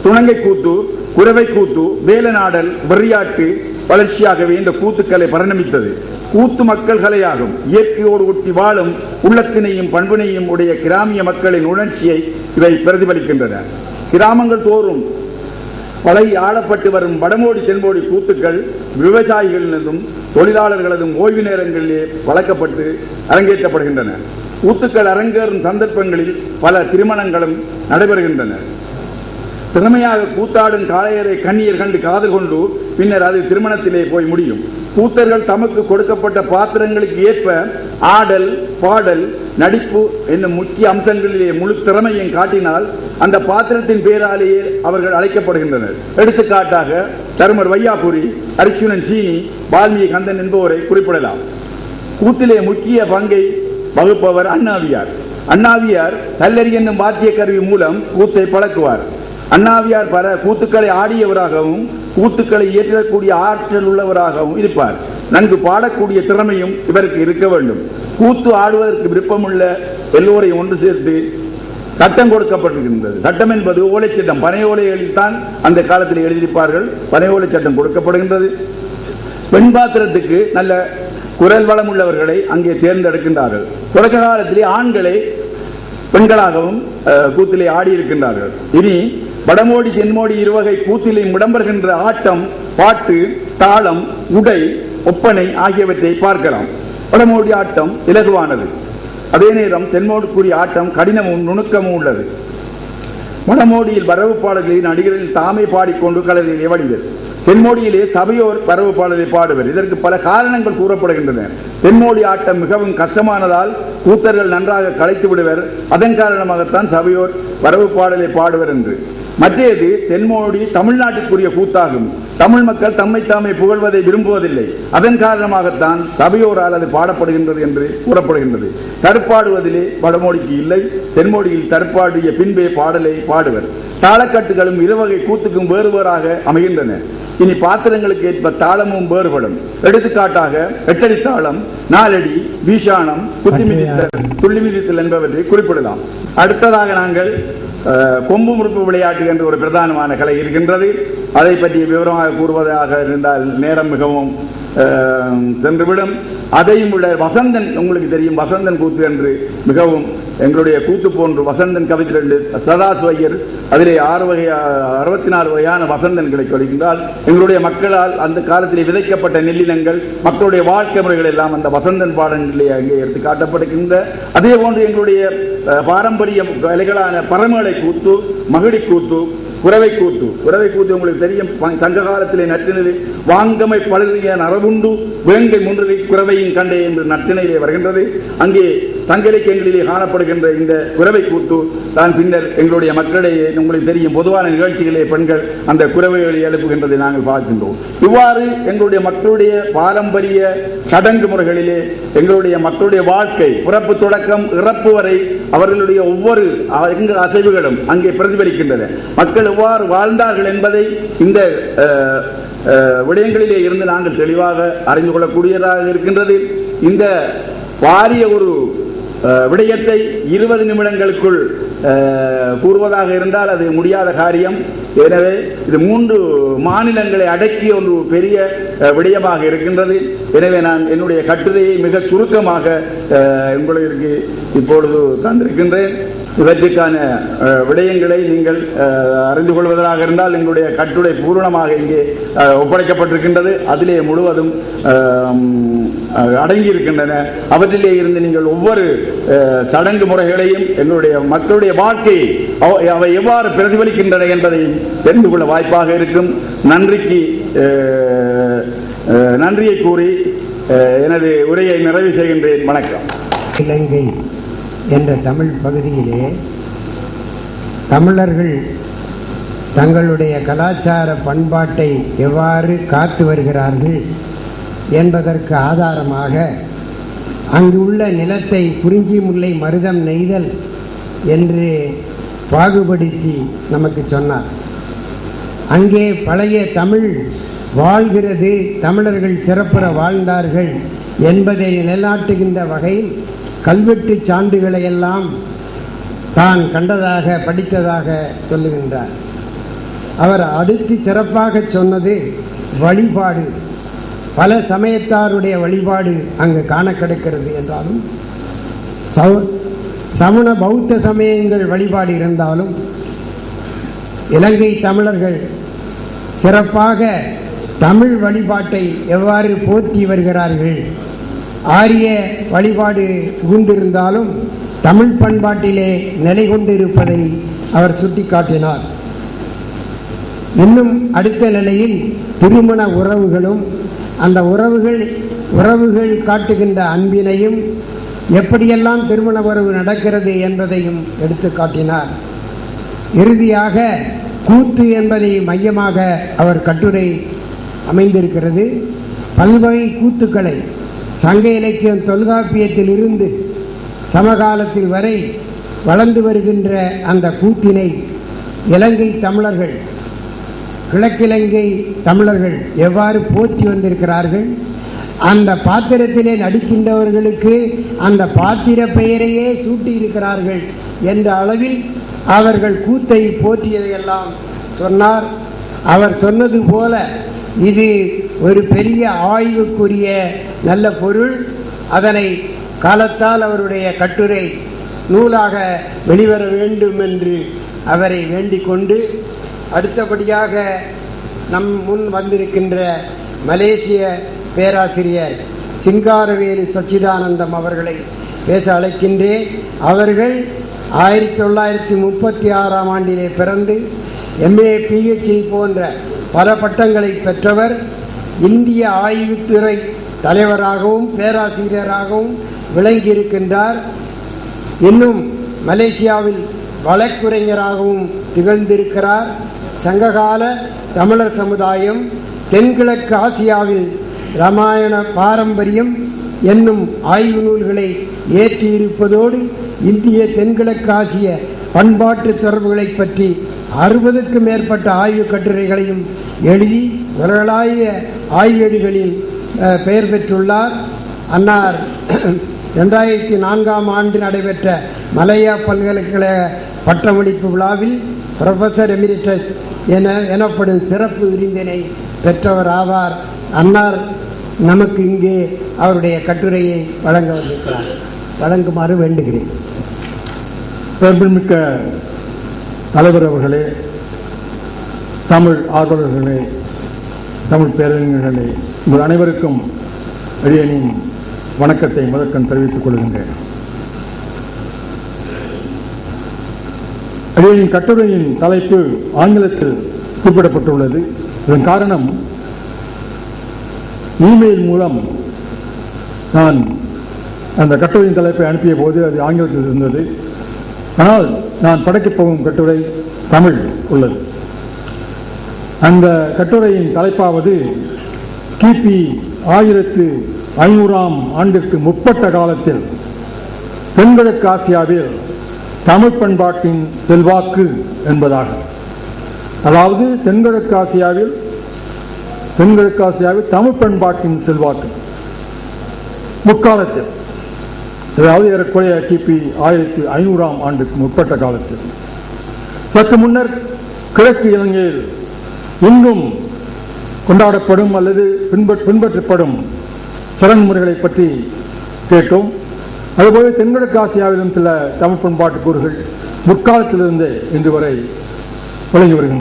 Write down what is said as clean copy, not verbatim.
துணங்கை கூத்து, குரவை கூத்து, வேலநாடல், வெறியாட்டு வளர்ச்சியாகவே இந்த கூத்துக்களை பரிணமித்தது. கூத்து மக்கள் கலையாகும். இயற்கையோடு ஒட்டி வாழும் உள்ளத்தினையும் பண்பினையும் உடைய கிராமிய மக்களின் உணர்ச்சியை இவை பிரதிபலிக்கின்றன. கிராமங்கள் தோறும் பழகி ஆளப்பட்டு வரும் வடமோடி தென்மோடி கூத்துக்கள் விவசாயிகளினதும் தொழிலாளர்களதும் ஓய்வு நேரங்களிலே வளர்க்கப்பட்டு அரங்கேற்றப்படுகின்றன. கூத்துக்கள் அரங்கேறும் சந்தர்ப்பங்களில் பல திருமணங்களும் நடைபெறுகின்றன. திறமையாக கூத்தாடும் காளையரை கண்ணியர் கண்டு காதல் கொண்டு பின்னர் அது திருமணத்திலே போய் முடியும். கூத்தர்கள் தமக்கு கொடுக்கப்பட்ட பாத்திரங்களுக்கு ஏற்ப ஆடல், பாடல், நடிப்பு என்னும் முக்கிய அம்சங்களிலே முழு திறமையும் காட்டினால் அந்த பாத்திரத்தின் பேராலேயே அவர்கள் அழைக்கப்படுகின்றனர். எடுத்துக்காட்டாக தருமர் வையாபுரி, அர்ச்சுனன் சீனி, வால்மீகி கந்தன் என்பவரை குறிப்பிடலாம். கூத்திலே முக்கிய பங்கை வகுப்பவர் அண்ணாவியார். அண்ணாவியார் கல்லறி என்னும் வாத்திய கருவி மூலம் கூத்தை பழக்குவார். அண்ணாவியார் பல கூத்துக்களை ஆடியவராகவும் கூத்துக்களை இயற்றக்கூடிய ஆற்றல் உள்ளவராகவும் இருப்பார். நன்கு பாடக்கூடிய திறமையும் இவருக்கு இருக்க வேண்டும். கூத்து ஆடுவதற்கு விருப்பமுள்ள எல்லோரையும் ஒன்று சேர்த்து சட்டம் கொடுக்கப்பட்டிருக்கின்றது. சட்டம் என்பது ஓலை சட்டம். பனை ஓலைகளில் தான் அந்த காலத்தில் எழுதியிருப்பார்கள். பனை ஓலை சட்டம் கொடுக்கப்படுகின்றது. பெண் பாத்திரத்துக்கு நல்ல குரல் வளம் உள்ளவர்களை அங்கே தேர்ந்தெடுக்கின்றார்கள். தொடக்க காலத்திலே ஆண்களை பெண்களாகவும் கூத்திலே ஆடியிருக்கின்றார்கள். இனி வடமோடி தென்மோடி இருவகை கூத்திலே இடம்பெறுகின்ற ஆட்டம், பாட்டு, தாளம், உடை, ஒப்பனை ஆகியவற்றை பார்க்கலாம். வடமோடி ஆட்டம் இலகுவானது. அதே நேரம் தென்மோடிக்குரிய ஆட்டம் கடினமும் நுணுக்கமும் உள்ளது. வடமோடியில் வரவு பாடல்களில் நடிகர்கள் தாமே பாடிக்கொண்டு கலரிலே வடிவர். தென்மோடியிலே சபையோர் வரவு பாடலை பாடுவர். இதற்கு பல காரணங்கள் கூறப்படுகின்றன. தென்மோடி ஆட்டம் மிகவும் கஷ்டமானதால் கூத்தர்கள் நன்றாக கலைத்து விடுவர். அதன் காரணமாகத்தான் சபையோர் வரவு பாடலை பாடுவர் என்று. மற்றது தென்மோடி தமிழ்நாட்டுக்குரிய கூத்தாகும். தமிழ் மக்கள் தம்மை தாமே புகழ்வதை விரும்புவதில்லை. அதன் காரணமாகத்தான் சபையோரால் அது பாடப்படுகின்றது என்று கூறப்படுகின்றது. தற்பாடுவதிலே வடமோடிக்கு இல்லை. தென்மோடியில் தற்பாடிய பின்பே பாடலை பாடுவர். தாளக்கட்டுகளும் இருவகை கூத்துக்கும் வேறு வேறாக அமைகின்றன. இனி பாத்திரங்களுக்கு ஏற்ப தாளமும் வேறுபடும். எடுத்துக்காட்டாக எட்டடி தாளம், நாலடி, வீசானம், குத்திமிதித்தல், துள்ளி மிதித்தல் என்பவற்றை குறிப்பிடலாம். அடுத்ததாக நாங்கள் கொம்பு முறுப்பு விளையாட்டு என்று ஒரு பிரதானமான கலை இருக்கின்றது. அதை பற்றி விவரமாக கூறுவதாக இருந்தால் நேரம் மிகவும் சென்றுவிடும். அதையும் உள்ள வசந்தன், உங்களுக்கு தெரியும் வசந்தன் கூத்து என்று மிகவும் எங்களுடைய கூத்து போன்று வசந்தன் கவிதை சதாசுவையர் அதிலே 64 வகையான வசந்தன்களை கொடுக்கின்றால் எங்களுடைய மக்களால் அந்த காலத்திலே விதைக்கப்பட்ட நெல்லினங்கள், மக்களுடைய வாழ்க்கை முறைகள் எல்லாம் அந்த வசந்தன் பாடங்களிலே அங்கே எடுத்து காட்டப்படுகின்ற. அதே போன்று எங்களுடைய பாரம்பரிய கலைகளான பரமேளை கூத்து, மகிழி கூத்து, குரவை கூத்து. குரவை கூத்து உங்களுக்கு தெரியும். சங்க காலத்திலே நற்றினிலே வாங்கமை பழுதிய நரவுண்டு வேங்கை முன்றிலை குரவையின் கண்டே என்று நற்றினையிலே வருகின்றது. அங்கே சங்க இலக்கியங்களிலே காணப்படுகின்ற இந்த குரவை கூத்து தான் பின்னர் எங்களுடைய மக்களிடையே உங்களுக்கு தெரியும் பொதுவான நிகழ்ச்சிகளே பெண்கள் அந்த குரவைகளை எழுப்புகின்றதை நாங்கள் பார்க்கின்றோம். இவ்வாறு எங்களுடைய மக்களுடைய பாரம்பரிய சடங்கு முறைகளிலே எங்களுடைய மக்களுடைய வாழ்க்கை பிறப்பு தொடக்கம் இறப்பு வரை அவர்களுடைய ஒவ்வொரு அசைவுகளும் அங்கே பிரதிபலிக்கின்றன. மக்கள் எவ்வாறு வாழ்ந்தார்கள் என்பதை இந்த விடயங்களிலே இருந்து நாங்கள் தெளிவாக அறிந்து கொள்ளக்கூடியதாக இருக்கின்றது. இந்த பாரிய ஒரு விடயத்தை 20 நிமிடங்களுக்குள் கூறுவதாக இருந்தால் அது முடியாத காரியம். எனவே இது 3 மாநிலங்களை அடக்கிய ஒரு பெரிய விடயமாக இருக்கின்றது. எனவே நான் என்னுடைய கட்டுரையை மிக சுருக்கமாக உங்களுக்கு இப்பொழுது தந்திருக்கின்றேன். இவற்றுக்கான விடயங்களை நீங்கள் அறிந்து கொள்வதாக இருந்தால் எங்களுடைய கட்டுரை பூரணமாக இங்கே ஒப்படைக்கப்பட்டிருக்கின்றது. அதிலே முழுவதும் அடங்கியிருக்கின்றன. அவற்றிலே இருந்து நீங்கள் ஒவ்வொரு சடங்கு முறைகளையும் எங்களுடைய மக்களுடைய வாழ்க்கையை அவை எவ்வாறு பிரதிபலிக்கின்றன என்பதையும் தெரிந்து கொள்ள வாய்ப்பாக இருக்கும். நன்றியை கூறி எனது உரையை நிறைவு செய்கின்றேன். வணக்கம். இலங்கை என்ற தமிழ் பகுதியிலே தமிழர்கள் தங்களுடைய கலாச்சார பண்பாட்டை எவ்வாறு காத்து வருகிறார்கள் என்பதற்கு ஆதாரமாக அங்கு உள்ள நிலத்தை குறிஞ்சி முல்லை மருதம் நெய்தல் என்று பாகுபடுத்தி நமக்கு சொன்னார். அங்கே பழைய தமிழ் வாழ்கிறது, தமிழர்கள் சிறப்புற வாழ்ந்தார்கள் என்பதை நிலைநாட்டுகின்ற வகையில் கல்வெட்டு சான்றுகளை எல்லாம் தான் கண்டதாக படித்ததாக சொல்லுகின்றார். அவர் அடுத்து சிறப்பாக சொன்னது வழிபாடு. பல சமயத்தாருடைய வழிபாடு அங்கு காண கிடைக்கிறது என்றாலும், சமண பௌத்த சமயங்கள் வழிபாடு இருந்தாலும், இலங்கை தமிழர்கள் சிறப்பாக தமிழ் வழிபாட்டை எவ்வாறு போற்றி வருகிறார்கள். ஆரிய வழிபாடு புகுந்திருந்தாலும் தமிழ் பண்பாட்டிலே நிலை கொண்டிருப்பதை அவர் சுட்டிக்காட்டினார். இன்னும் அடுத்த நிலையில் திருமண உறவுகளும் அந்த உறவுகள் காட்டுகின்ற அன்பினையும் எப்படியெல்லாம் திருமண உறவு நடக்கிறது என்பதையும் எடுத்து காட்டினார். இறுதியாக கூத்து என்பதை மையமாக அவர் கட்டுரை அமைந்திருக்கிறது. பல்வகை கூத்துக்களை சங்க இலக்கியம் தொல்காப்பியத்தில் இருந்து சமகாலத்தில் வரை வளர்ந்து வருகின்ற அந்த கூத்தினை இலங்கை தமிழர்கள், கிழக்கிலங்கை தமிழர்கள் எவ்வாறு போற்றி வந்திருக்கிறார்கள், அந்த பாத்திரத்திலே நடிக்கின்றவர்களுக்கு அந்த பாத்திர பெயரையே சூட்டியிருக்கிறார்கள் என்ற அளவில் அவர்கள் கூத்தை போற்றியதையெல்லாம் சொன்னார். அவர் சொன்னது போல இது ஒரு பெரிய ஆய்வுக்குரிய நல்ல பொருள். அதனை காலத்தால் அவருடைய கட்டுரை நூலாக வெளிவர வேண்டும் என்று அவரை வேண்டிக் கொண்டு, அடுத்தபடியாக நம் முன் வந்திருக்கின்ற மலேசிய பேராசிரியர் சிங்காரவேலு சச்சிதானந்தம் அவர்களை பேச அழைக்கின்றேன். அவர்கள் 1936ஆம் ஆண்டிலே பிறந்து MA PhD போன்ற பல பட்டங்களை பெற்றவர். இந்திய ஆய்வுத்துறை தலைவராகவும் பேராசிரியராகவும் விளங்கியிருக்கின்றார். இன்னும் மலேசியாவில் வழக்குரைஞராகவும் திகழ்ந்திருக்கிறார். சங்ககால தமிழர் சமுதாயம், தென்கிழக்கு ஆசியாவில் இராமாயண பாரம்பரியம் என்னும் ஆய்வு நூல்களை ஏற்றியிருப்பதோடு இந்திய தென்கிழக்கு ஆசிய பண்பாட்டு தொடர்புகளை பற்றி 60க்கும் மேற்பட்ட ஆய்வு கட்டுரைகளையும் எழுதி உலகளாவிய ஆய்வேடுகளில் பெயர் பெற்றுள்ளார். அன்னார் 2004ஆம் ஆண்டு நடைபெற்ற மலையா பல்கலைக்கழக பட்டமளிப்பு விழாவில் புரொஃபசர் எமிரிட்டஸ் எனப்படும் சிறப்பு விருந்தினை பெற்றவர் ஆவார். அன்னார் நமக்கு இங்கே அவருடைய கட்டுரையை வழங்க வந்திருக்கிறார். வழங்குமாறு வேண்டுகிறேன். பெருமிக்க தலைவர் அவர்களே, தமிழ் ஆர்வலர்களே, தமிழ் பேரறிஞர்களே, உங்கள் அனைவருக்கும் அடியேனின் வணக்கத்தை முதற்கண் தெரிவித்துக் கொள்கின்றேன். அடியேனின் கட்டுரையின் தலைப்பு ஆங்கிலத்தில் குறிப்பிடப்பட்டுள்ளது. இதன் காரணம், இமெயில் மூலம் நான் அந்த கட்டுரையின் தலைப்பை அனுப்பிய போது அது ஆங்கிலத்தில் இருந்தது. ஆனால் நான் படைக்கப் போகும் கட்டுரை தமிழ் உள்ளது. அந்த கட்டுரையின் தலைப்பாவது கிபி 1500ஆம் ஆண்டிற்கு முற்பட்ட காலத்தில் தென்கிழக்கு ஆசியாவில் தமிழ் பண்பாட்டின் செல்வாக்கு என்பதாகும். அதாவது தென்கிழக்கு ஆசியாவில் தமிழ் பண்பாட்டின் செல்வாக்கு முற்காலத்தில், அதாவது ஏறக்குறைய கிபி 1500ஆம் ஆண்டுக்கு முற்பட்ட காலத்தில், சற்று முன்னர் கிழக்கு இலங்கையில் இன்னும் கொண்டாடப்படும் அல்லது பின்பற்றப்படும் சடங்குமுறைகளை பற்றி கேட்டோம். அதுபோல தென்கிழக்கு ஆசியாவிலும் சில தமிழ் பண்பாட்டு கூறுகள் முற்காலத்திலிருந்தே இன்று வரை விளங்கி வருகின்றன.